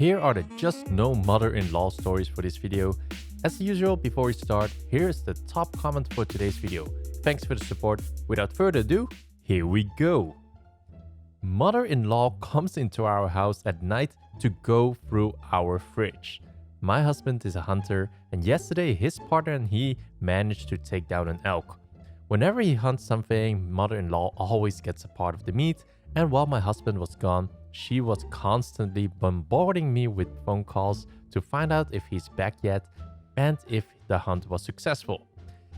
Here are the just no mother-in-law stories for this video. As usual, before we start, here's the top comment for today's video. Thanks for the support. Without further ado, here we go. Mother-in-law comes into our house at night to go through our fridge. My husband is a hunter, and yesterday his partner and he managed to take down an elk. Whenever he hunts something, mother-in-law always gets a part of the meat, and while my husband was gone, she was constantly bombarding me with phone calls to find out if he's back yet and if the hunt was successful.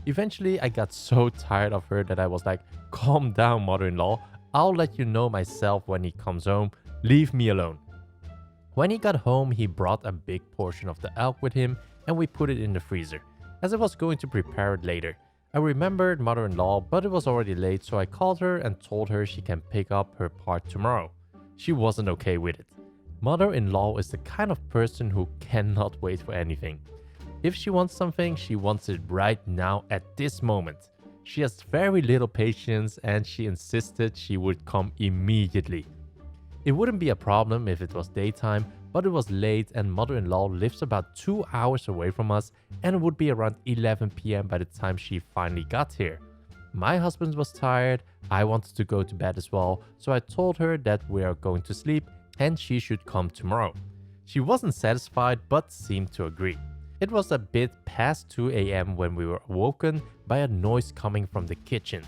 Eventually, I got so tired of her that I was like, calm down, mother-in-law. I'll let you know myself when he comes home. Leave me alone. When he got home, he brought a big portion of the elk with him and we put it in the freezer, as I was going to prepare it later. I remembered mother-in-law, but it was already late, so I called her and told her she can pick up her part tomorrow. She wasn't okay with it. Mother-in-law is the kind of person who cannot wait for anything. If she wants something, she wants it right now at this moment. She has very little patience and she insisted she would come immediately. It wouldn't be a problem if it was daytime, but it was late and mother-in-law lives about 2 hours away from us and it would be around 11 p.m. by the time she finally got here. My husband was tired, I wanted to go to bed as well, so I told her that we are going to sleep and she should come tomorrow. She wasn't satisfied but seemed to agree. It was a bit past 2 a.m. when we were awoken by a noise coming from the kitchen.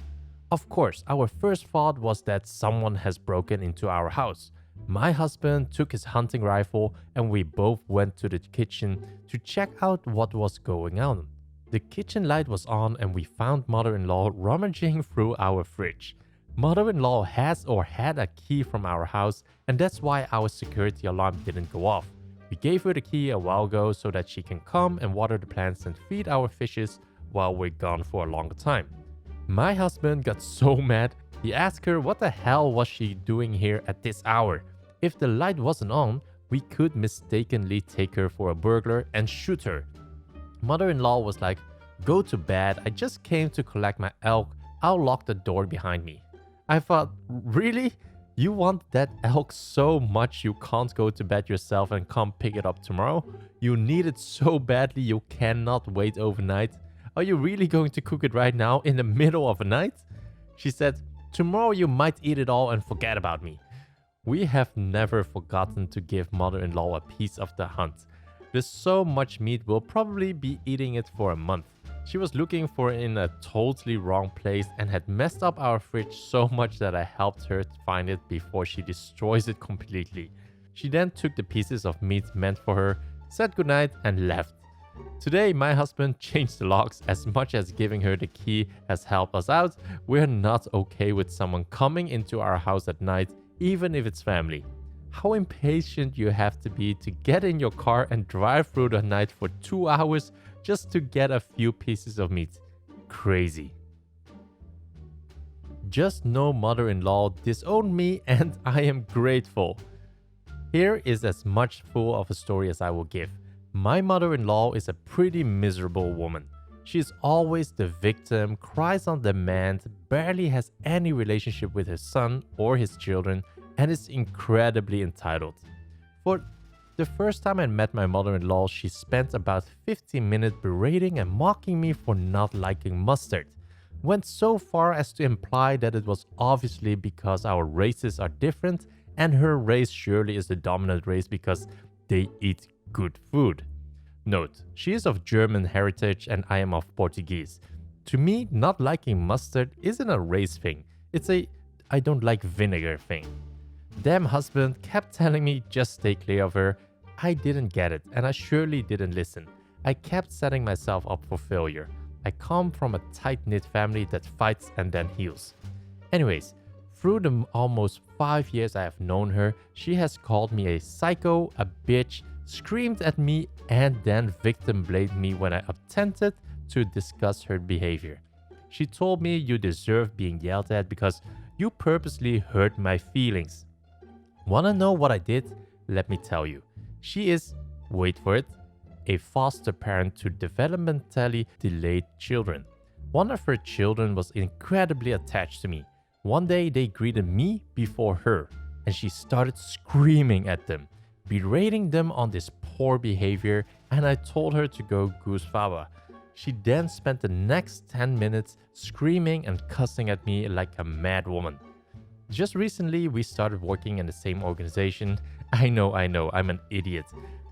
Of course, our first thought was that someone has broken into our house. My husband took his hunting rifle and we both went to the kitchen to check out what was going on. The kitchen light was on and we found mother-in-law rummaging through our fridge. Mother-in-law has or had a key from our house and that's why our security alarm didn't go off. We gave her the key a while ago so that she can come and water the plants and feed our fishes while we're gone for a longer time. My husband got so mad, he asked her what the hell was she doing here at this hour. If the light wasn't on, we could mistakenly take her for a burglar and shoot her. Mother-in-law was like, go to bed, I just came to collect my elk, I'll lock the door behind me. I thought, really? You want that elk so much you can't go to bed yourself and come pick it up tomorrow? You need it so badly you cannot wait overnight? Are you really going to cook it right now in the middle of the night? She said, tomorrow you might eat it all and forget about me. We have never forgotten to give mother-in-law a piece of the hunt. There's so much meat we'll probably be eating it for a month. She was looking for it in a totally wrong place and had messed up our fridge so much that I helped her find it before she destroys it completely. She then took the pieces of meat meant for her, said goodnight and left. Today my husband changed the locks. As much as giving her the key has helped us out, we're not okay with someone coming into our house at night, even if it's family. How impatient you have to be to get in your car and drive through the night for 2 hours just to get a few pieces of meat. Crazy. Just no mother-in-law disowned me and I am grateful. Here is as much full of a story as I will give. My mother-in-law is a pretty miserable woman. She is always the victim, cries on demand, barely has any relationship with her son or his children, and is incredibly entitled. For the first time I met my mother-in-law, she spent about 15 minutes berating and mocking me for not liking mustard. Went so far as to imply that it was obviously because our races are different and her race surely is the dominant race because they eat good food. Note, she is of German heritage and I am of Portuguese. To me, not liking mustard isn't a race thing. It's a I don't like vinegar thing. Damn husband kept telling me just stay clear of her. I didn't get it and I surely didn't listen. I kept setting myself up for failure. I come from a tight-knit family that fights and then heals. Anyways, through the almost 5 years I have known her, she has called me a psycho, a bitch, screamed at me and then victim blamed me when I attempted to discuss her behavior. She told me you deserve being yelled at because you purposely hurt my feelings. Wanna know what I did? Let me tell you. She is, wait for it, a foster parent to developmentally delayed children. One of her children was incredibly attached to me. One day they greeted me before her and she started screaming at them. berating them on this poor behavior, and I told her to go goose fava. She then spent the next 10 minutes screaming and cussing at me like a mad woman. Just recently, we started working in the same organization. I know, I'm an idiot.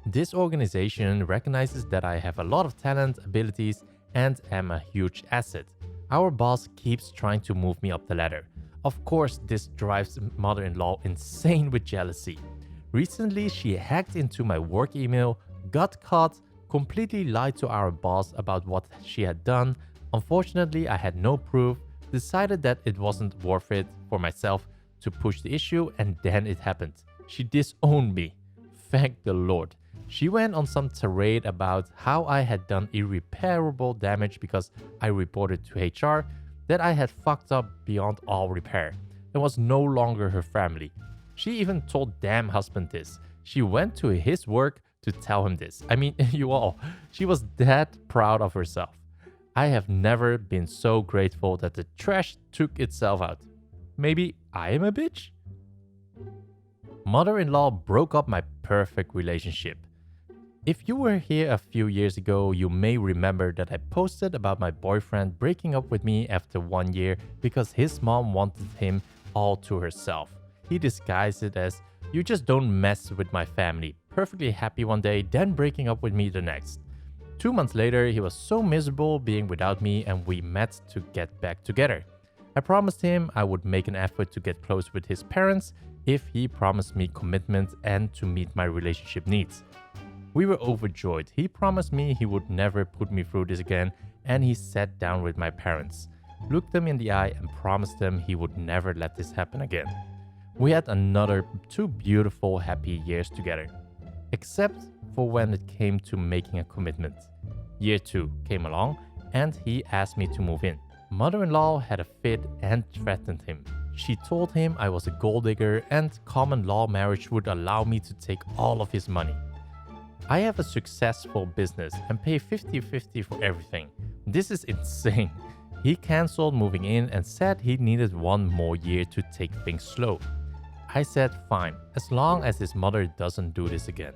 This organization recognizes that I have a lot of talent, abilities, and am a huge asset. Our boss keeps trying to move me up the ladder. Of course, this drives mother-in-law insane with jealousy. Recently, she hacked into my work email, got caught, completely lied to our boss about what she had done. Unfortunately, I had no proof, decided that it wasn't worth it for myself to push the issue, and then it happened. She disowned me. Thank the Lord. She went on some tirade about how I had done irreparable damage because I reported to HR that I had fucked up beyond all repair and was no longer her family. She even told damn husband this. She went to his work to tell him this. I mean, you all. She was that proud of herself. I have never been so grateful that the trash took itself out. Maybe I am a bitch? Mother-in-law broke up my perfect relationship. If you were here a few years ago, you may remember that I posted about my boyfriend breaking up with me after 1 year because his mom wanted him all to herself. He disguised it as, "You just don't mess with my family." Perfectly happy one day, then breaking up with me the next. 2 months later, he was so miserable being without me, and we met to get back together. I promised him I would make an effort to get close with his parents if he promised me commitment and to meet my relationship needs. We were overjoyed. He promised me he would never put me through this again, and he sat down with my parents, looked them in the eye, and promised them he would never let this happen again. We had another 2 beautiful, happy years together, except for when it came to making a commitment. Year 2 came along, and he asked me to move in. Mother-in-law had a fit and threatened him. She told him I was a gold digger and common law marriage would allow me to take all of his money. I have a successful business and pay 50-50 for everything. This is insane. He cancelled moving in and said he needed 1 more year to take things slow. I said fine, as long as his mother doesn't do this again.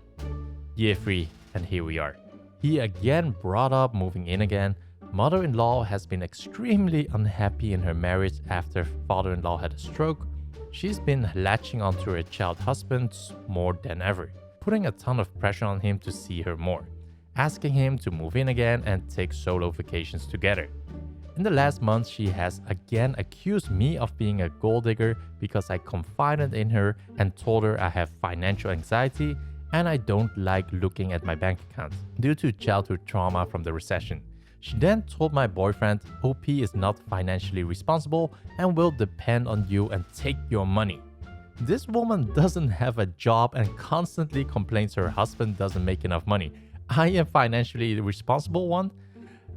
Year 3, and here we are. He again brought up moving in again. Mother-in-law has been extremely unhappy in her marriage after father-in-law had a stroke. She's been latching onto her child husband more than ever, putting a ton of pressure on him to see her more, asking him to move in again and take solo vacations together. In the last month, she has again accused me of being a gold digger because I confided in her and told her I have financial anxiety and I don't like looking at my bank account due to childhood trauma from the recession. She then told my boyfriend OP is not financially responsible and will depend on you and take your money. This woman doesn't have a job and constantly complains her husband doesn't make enough money. I am financially the responsible one?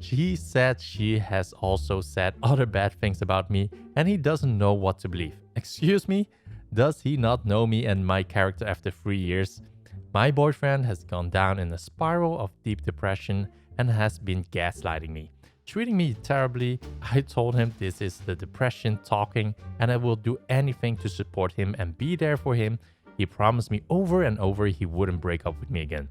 She said she has also said other bad things about me and he doesn't know what to believe. Excuse me? Does he not know me and my character after 3 years? My boyfriend has gone down in a spiral of deep depression and has been gaslighting me, treating me terribly. I told him this is the depression talking and I will do anything to support him and be there for him. He promised me over and over he wouldn't break up with me again.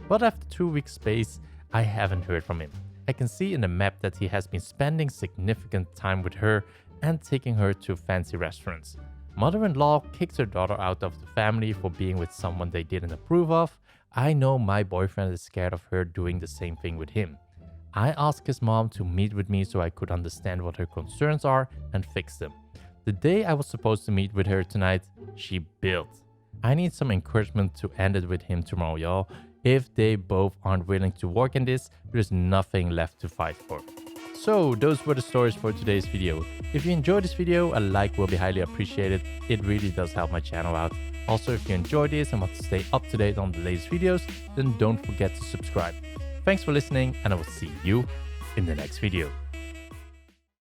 But after 2 weeks space, I haven't heard from him. I can see in the map that he has been spending significant time with her and taking her to fancy restaurants. Mother-in-law kicked her daughter out of the family for being with someone they didn't approve of. I know my boyfriend is scared of her doing the same thing with him. I asked his mom to meet with me so I could understand what her concerns are and fix them. The day I was supposed to meet with her tonight, she bailed. I need some encouragement to end it with him tomorrow, y'all. If they both aren't willing to work in this, there's nothing left to fight for. So those were the stories for today's video. If you enjoyed this video, a like will be highly appreciated. It really does help my channel out. Also, if you enjoyed this and want to stay up to date on the latest videos, then don't forget to subscribe. Thanks for listening and I will see you in the next video.